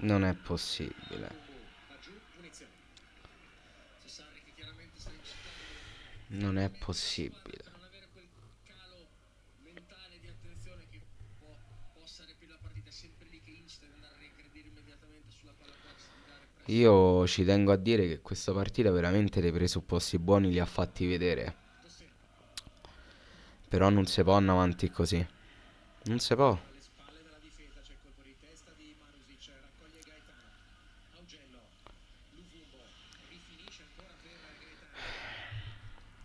Non è possibile. Non è possibile. Io ci tengo a dire che questa partita veramente dei presupposti buoni li ha fatti vedere. Però non si può andare avanti così. Non si può.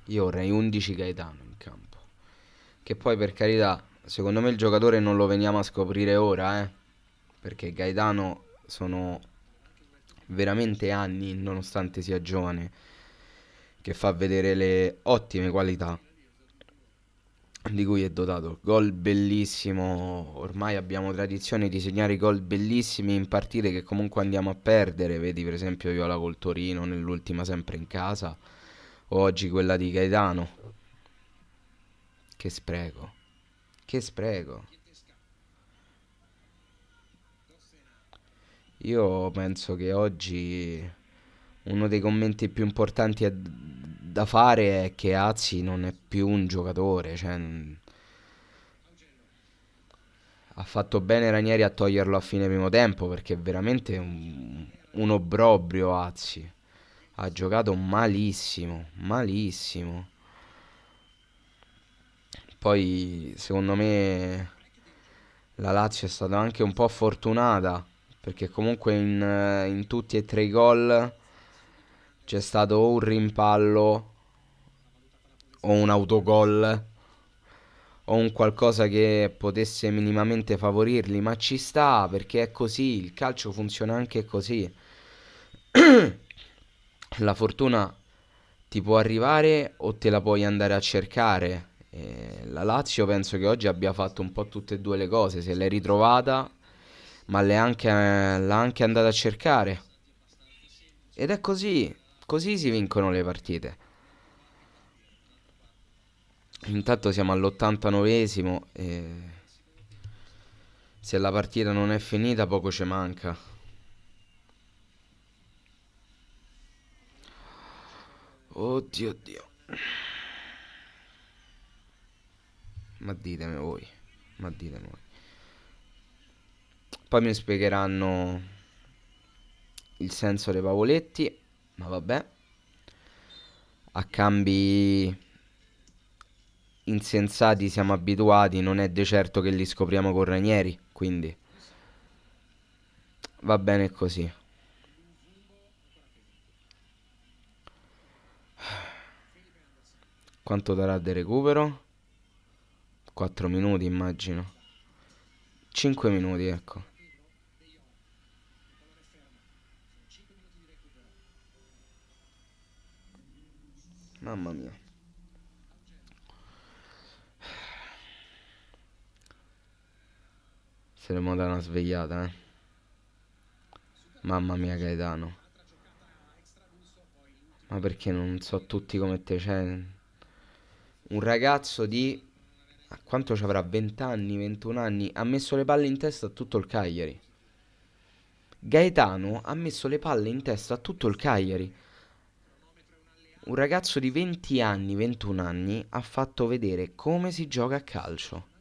Io vorrei 11 Gaetano in campo. Che poi per carità, secondo me il giocatore non lo veniamo a scoprire ora, perché Gaetano sono veramente anni, nonostante sia giovane, che fa vedere le ottime qualità di cui è dotato. Gol bellissimo, ormai abbiamo tradizione di segnare gol bellissimi in partite che comunque andiamo a perdere, vedi per esempio Viola col Torino nell'ultima sempre in casa, o oggi quella di Gaetano. Che spreco, che spreco. Io penso che oggi uno dei commenti più importanti da fare è che Azzi non è più un giocatore, cioè ha fatto bene Ranieri a toglierlo a fine primo tempo perché è veramente un obbrobrio Azzi. Ha giocato malissimo, malissimo. Poi secondo me la Lazio è stata anche un po' fortunata perché comunque in tutti e tre i gol c'è stato o un rimpallo o un autogol o un qualcosa che potesse minimamente favorirli, ma ci sta perché è così, il calcio funziona anche così. La fortuna ti può arrivare o te la puoi andare a cercare. La Lazio penso che oggi abbia fatto un po' tutte e due le cose, se l'è ritrovata, ma l'ha anche andata a cercare. Ed è così, così si vincono le partite. Intanto siamo all'89esimo e se la partita non è finita poco ci manca. Oddio, oddio. Ma ditemi voi, ma ditemi voi. Poi mi spiegheranno il senso dei pavoletti, ma vabbè. A cambi insensati siamo abituati, non è de certo che li scopriamo con Ranieri, quindi va bene così. Quanto darà di recupero? 4 minuti immagino. 5 minuti, ecco. Mamma mia. Saremo da una svegliata, eh. Mamma mia Gaetano. Ma perché non so tutti come te? Cioè, un ragazzo di... Quanto ci avrà? 20 anni, 21 anni? Ha messo le palle in testa a tutto il Cagliari. Gaetano ha messo le palle in testa a tutto il Cagliari. Un ragazzo di 20 anni, 21 anni, ha fatto vedere come si gioca a calcio.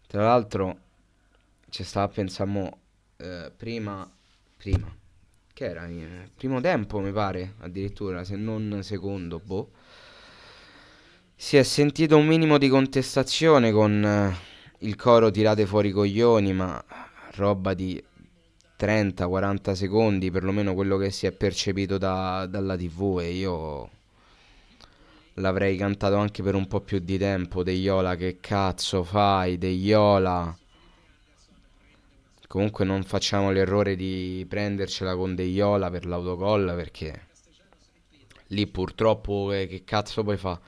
Tra l'altro, ci stava a pensare prima, che era? Primo tempo mi pare, addirittura, se non secondo, boh. Si è sentito un minimo di contestazione con il coro tirate fuori i coglioni, ma roba di 30-40 secondi, perlomeno quello che si è percepito dalla TV e io l'avrei cantato anche per un po' più di tempo. De Iola, che cazzo fai? De Iola. Comunque non facciamo l'errore di prendercela con De Iola per l'autogol perché lì purtroppo che cazzo puoi fa?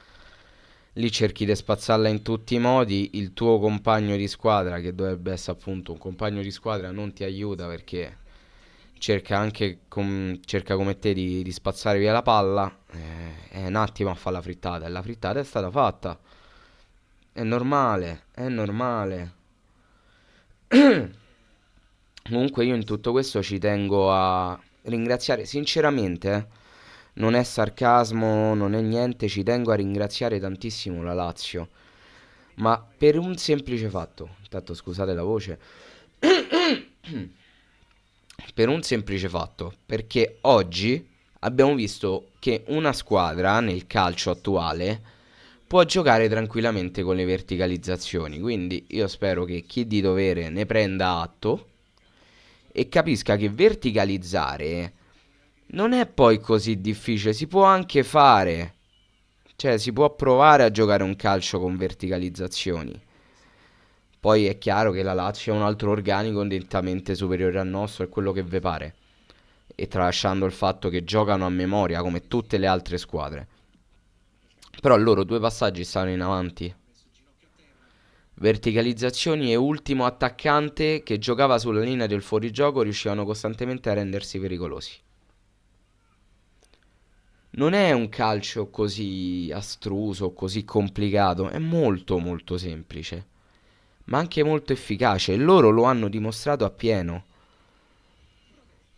Lì cerchi di spazzarla in tutti i modi, il tuo compagno di squadra, che dovrebbe essere appunto un compagno di squadra, non ti aiuta perché cerca anche cerca come te di spazzare via la palla. È un attimo a fare la frittata e la frittata è stata fatta. È normale, è normale. Comunque io in tutto questo ci tengo a ringraziare sinceramente, non è sarcasmo, non è niente, ci tengo a ringraziare tantissimo la Lazio, ma per un semplice fatto, intanto scusate la voce, per un semplice fatto, perché oggi abbiamo visto che una squadra nel calcio attuale può giocare tranquillamente con le verticalizzazioni, quindi io spero che chi di dovere ne prenda atto e capisca che verticalizzare non è poi così difficile, si può anche fare. Cioè, si può provare a giocare un calcio con verticalizzazioni. Poi è chiaro che la Lazio è un altro organico nettamente superiore al nostro, è quello che ve pare. E tralasciando il fatto che giocano a memoria come tutte le altre squadre. Però loro due passaggi stanno in avanti. Verticalizzazioni e ultimo attaccante che giocava sulla linea del fuorigioco riuscivano costantemente a rendersi pericolosi. Non è un calcio così astruso, così complicato, è molto molto semplice, ma anche molto efficace e loro lo hanno dimostrato appieno.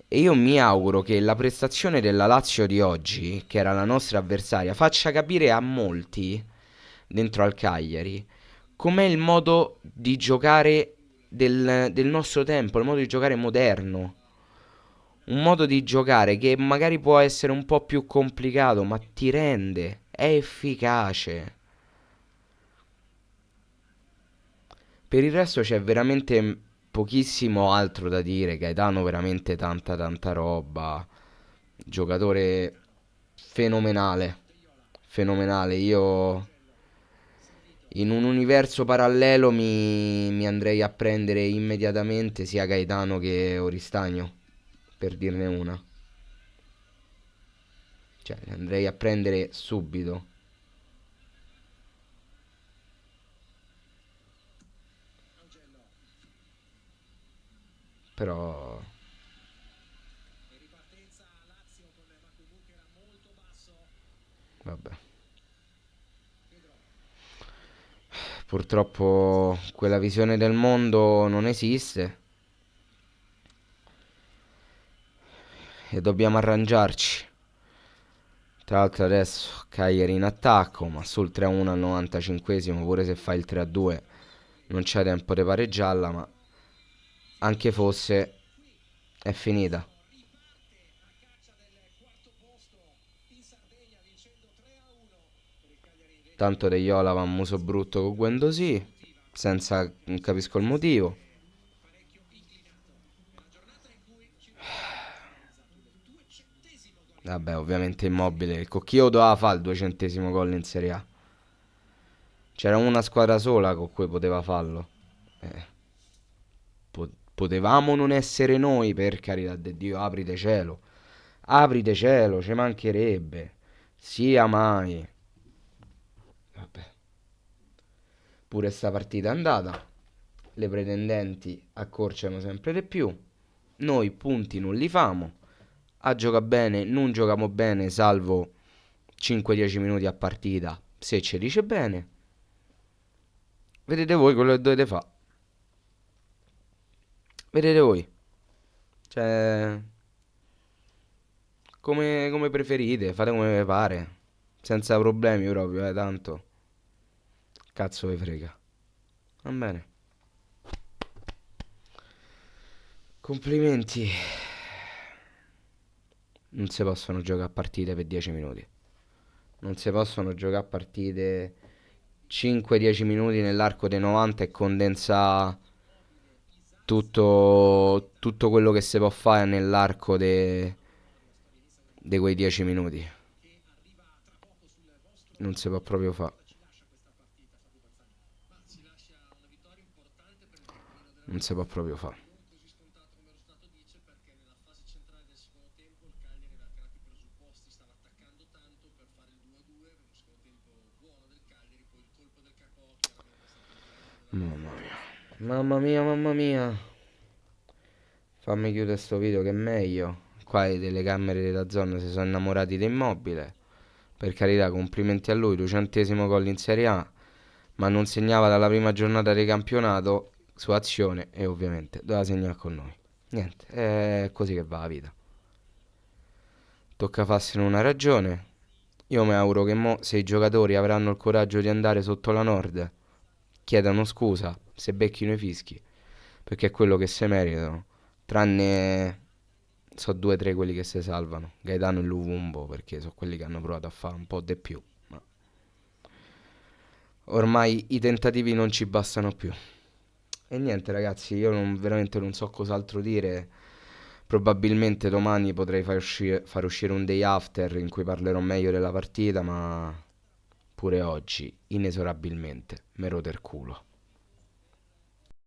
E io mi auguro che la prestazione della Lazio di oggi, che era la nostra avversaria, faccia capire a molti dentro al Cagliari com'è il modo di giocare del nostro tempo, il modo di giocare moderno. Un modo di giocare che magari può essere un po' più complicato, ma ti rende, è efficace. Per il resto c'è veramente pochissimo altro da dire. Gaetano veramente tanta tanta roba. Giocatore fenomenale. Fenomenale. Io in un universo parallelo mi andrei a prendere immediatamente sia Gaetano che Oristagno, per dirne una. Cioè, li andrei a prendere subito. Però, vabbè. Purtroppo quella visione del mondo non esiste e dobbiamo arrangiarci. Tra l'altro adesso Cagliari in attacco, ma sul 3-1 al 95esimo, pure se fa il 3-2 non c'è tempo di pareggiarla, ma anche fosse è finita. Tanto De Iola va a muso brutto con Guendosì, senza non capisco il motivo. Vabbè, ovviamente Immobile, il Cocchio doveva fare il 200esimo gol in Serie A. C'era una squadra sola con cui poteva farlo. Eh, potevamo non essere noi, per carità di Dio, aprite cielo. Aprite cielo, ci mancherebbe. Sia mai. Vabbè, pure sta partita è andata. Le pretendenti accorciano sempre di più. Noi punti non li famo. A gioca bene, non giochiamo bene, salvo 5-10 minuti a partita, se ci dice bene. Vedete voi quello che dovete fare. Vedete voi. Cioè, come preferite, fate come vi pare. Senza problemi proprio, tanto. Cazzo vi frega. Va bene. Complimenti. Non si possono giocare a partite per 10 minuti. Non si possono giocare a partite 5-10 minuti nell'arco dei 90 e condensare tutto quello che si può fare nell'arco di quei 10 minuti. Non si può proprio fare. Non si può proprio fare. Mamma mia. Mamma mia, mamma mia. Fammi chiudere sto video che è meglio. Qua i telecamere della zona si sono innamorati dell'immobile. Per carità, complimenti a lui, 200° gol in Serie A, ma non segnava dalla prima giornata di campionato su Azione e ovviamente doveva segnare con noi. Niente, è così che va la vita. Tocca farsene una ragione. Io mi auguro che mo, se i giocatori avranno il coraggio di andare sotto la Nord, chiedano scusa se becchino i fischi, perché è quello che si meritano. Tranne so due o tre quelli che si salvano, Gaetano e Luvumbo, perché sono quelli che hanno provato a fare un po' di più. Ma ormai i tentativi non ci bastano più. E niente ragazzi, io veramente non so cos'altro dire. Probabilmente domani potrei far uscire un day after in cui parlerò meglio della partita, ma pure oggi, inesorabilmente, me rode il culo.